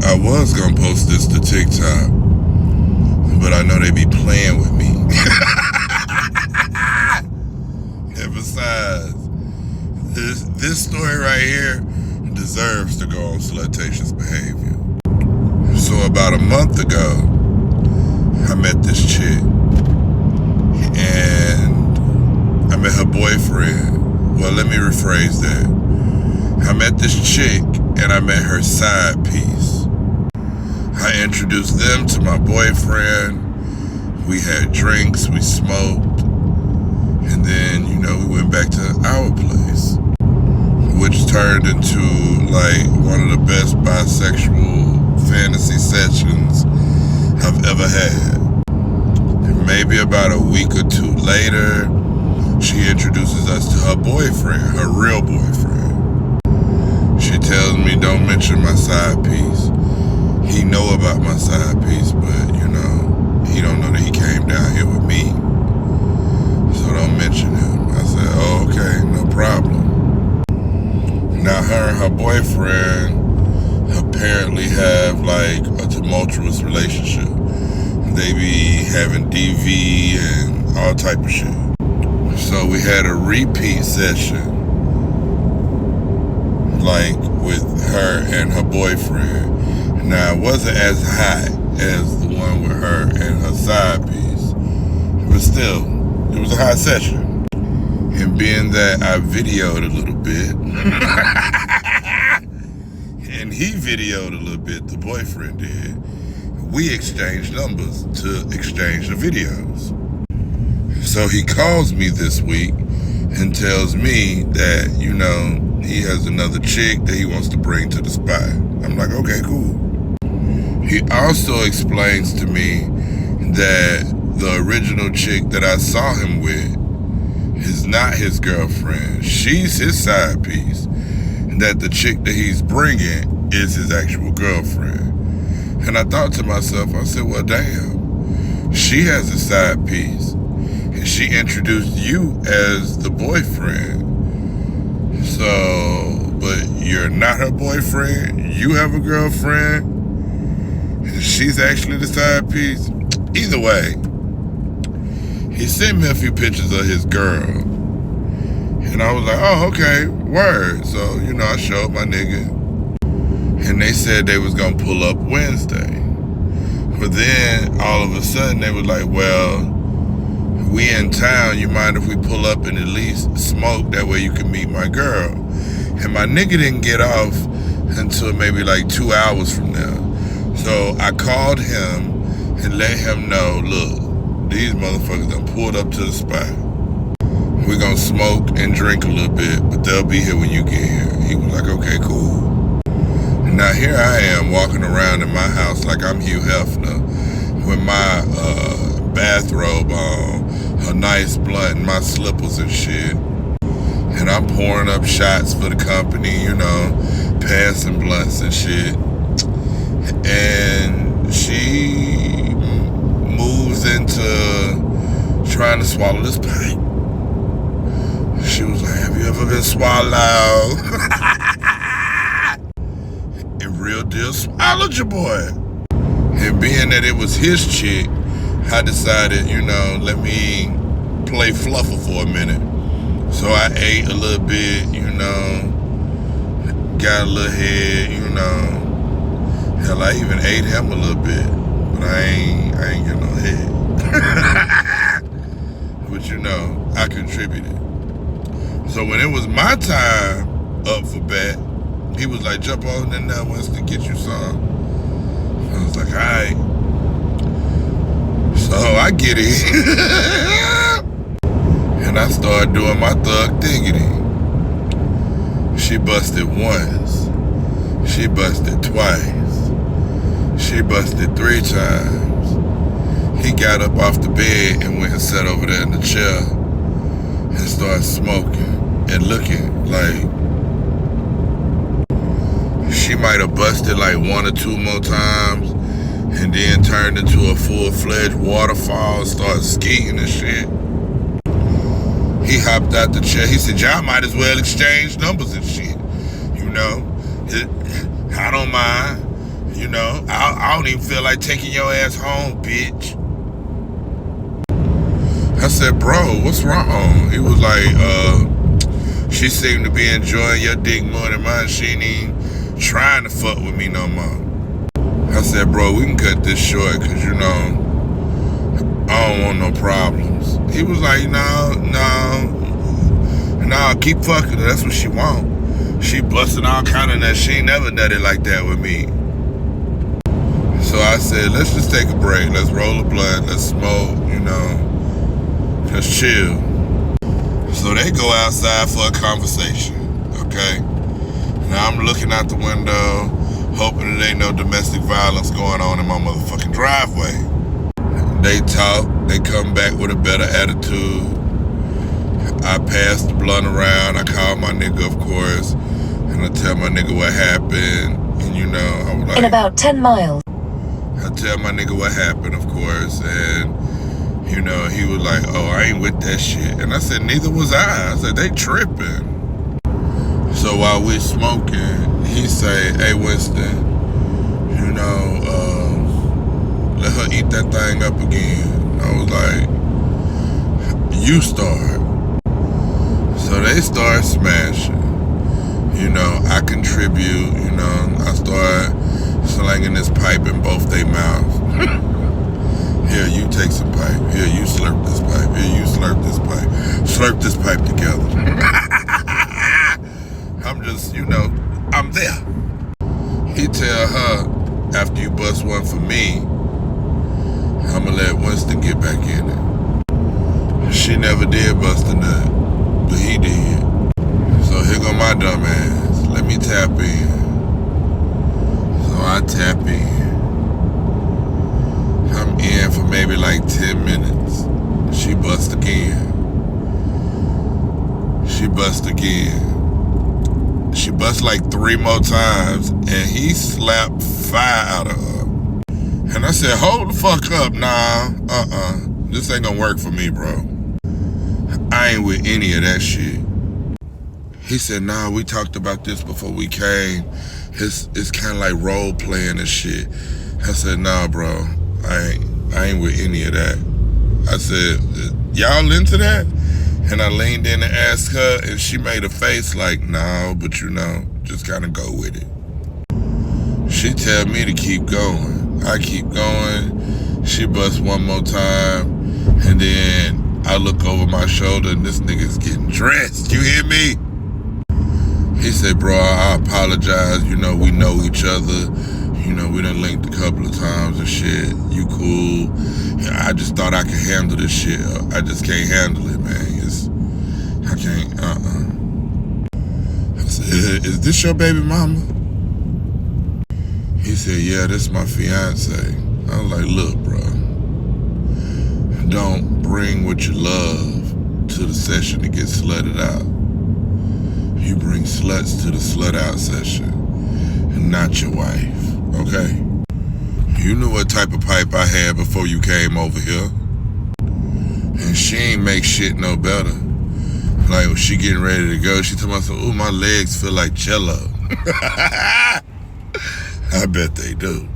I was gonna post this to TikTok, but I know they be playing with me. And besides, this story right here deserves to go on Slutacious Behavior. So about a month ago, I met this chick, and I met her boyfriend. Well, let me rephrase that. I met this chick, and I met her side piece. I introduced them to my boyfriend. We had drinks, we smoked, and then, we went back to our place, which turned into like one of the best bisexual fantasy sessions I've ever had. And maybe about a week or two later, she introduces us to her boyfriend, her real boyfriend. She tells me, don't mention my side piece. He know about my side piece, but he don't know that he came down here with me. So don't mention him. I said, oh, okay, no problem. Now her and her boyfriend apparently have like a tumultuous relationship. They be having DV and all type of shit. So we had a repeat session, like with her and her boyfriend. Now it wasn't as high as the one with her and her side piece, but still, it was a high session. And being that I videoed a little bit, and he videoed a little bit, the boyfriend did, we exchanged numbers to exchange the videos. So he calls me this week and tells me that, he has another chick that he wants to bring to the spot. I'm like, okay, cool. He also explains to me that the original chick that I saw him with is not his girlfriend. She's his side piece. And that the chick that he's bringing is his actual girlfriend. And I thought to myself, I said, well, damn, she has a side piece. And she introduced you as the boyfriend. So, but you're not her boyfriend. You have a girlfriend. And she's actually the side piece. Either way, he sent me a few pictures of his girl. And I was like, oh, okay, word. So, I showed my nigga. And they said they was going to pull up Wednesday. But then, all of a sudden, they was like, well, we in town. You mind if we pull up and at least smoke? That way you can meet my girl. And my nigga didn't get off until maybe like 2 hours from now. So I called him and let him know, look, these motherfuckers done pulled up to the spot. We're gonna smoke and drink a little bit, but they'll be here when you get here. He was like, okay, cool. Now here I am walking around in my house like I'm Hugh Hefner with my bathrobe on, a nice blunt, and my slippers and shit. And I'm pouring up shots for the company, passing blunts and shit. And she moves into trying to swallow this pipe. She was like, have you ever been swallowed? And real deal swallowed your boy. And being that it was his chick, I decided, let me play fluffer for a minute. So I ate a little bit, got a little head, Hell, I even ate him a little bit, but I ain't get no head. But I contributed. So when it was my time up for bat, he was like, jump on in there, Winston, get you some. I was like, all right. So I get it. And I started doing my thug diggity. She busted once. She busted twice. She busted 3 times. He got up off the bed and went and sat over there in the chair and started smoking and looking like she might have busted like 1 or 2 more times and then turned into a full-fledged waterfall and started skiing and shit. He hopped out the chair. He said, y'all might as well exchange numbers and shit. I don't mind. You know, I don't even feel like taking your ass home, bitch. I said, bro, what's wrong? He was like, she seemed to be enjoying your dick more than mine. She ain't even trying to fuck with me no more. I said, bro, we can cut this short, cause you know, I don't want no problems. He was like, no, keep fucking her. That's what she want. She busting all kind of nuts. She ain't never nutted like that with me. So I said, let's just take a break. Let's roll a blunt. Let's smoke, you know. Just chill. So they go outside for a conversation, okay? Now I'm looking out the window, hoping there ain't no domestic violence going on in my motherfucking driveway. They talk, they come back with a better attitude. I pass the blunt around, I call my nigga, of course, and I tell my nigga what happened, and you know, I was like... In about 10 miles. I tell my nigga what happened, of course, and, you know, he was like, oh, I ain't with that shit. And I said, neither was I. I said, they tripping. So while we smoking, he say, hey, Winston, you know, let her eat that thing up again. I was like, you start. So they start smashing. You know, I contribute, you know, I start slanging this pipe in both their mouths. Here, you take some pipe. Here, you slurp this pipe. Here, you slurp this pipe. Slurp this pipe together. I'm just, you know, I'm there. He tell her, after you bust one for me, I'ma let Winston get back in it. She never did bust a nut, but he did. So here go my dumb ass. Let me tap in. So I tap in. I'm in for maybe like 10 minutes. She bust again. She bust again. She bust like 3 more times, and he slapped fire out of her. And I said, hold the fuck up, nah, this ain't gonna work for me, bro. I ain't with any of that shit. He said, nah, we talked about this before we came. It's kind of like role playing and shit. I said, nah, bro, I ain't with any of that. I said, y'all into that? And I leaned in and asked her, and she made a face like, no, but you know, just kind of go with it. She tell me to keep going. I keep going. She busts one more time, and then I look over my shoulder, and this nigga's getting dressed. You hear me? He said, bro, I apologize. You know, we know each other. You know, we done linked a couple of times and shit. You cool. I just thought I could handle this shit. I just can't handle it, man. I can't, I said, is this your baby mama? He said, yeah, this is my fiance. I was like, look, bro, don't bring what you love to the session to get slutted out. You bring sluts to the slut out session, and not your wife, okay? You knew what type of pipe I had before you came over here. And she ain't make shit no better. Like, when she getting ready to go, she told me, ooh, my legs feel like Jello. I bet they do.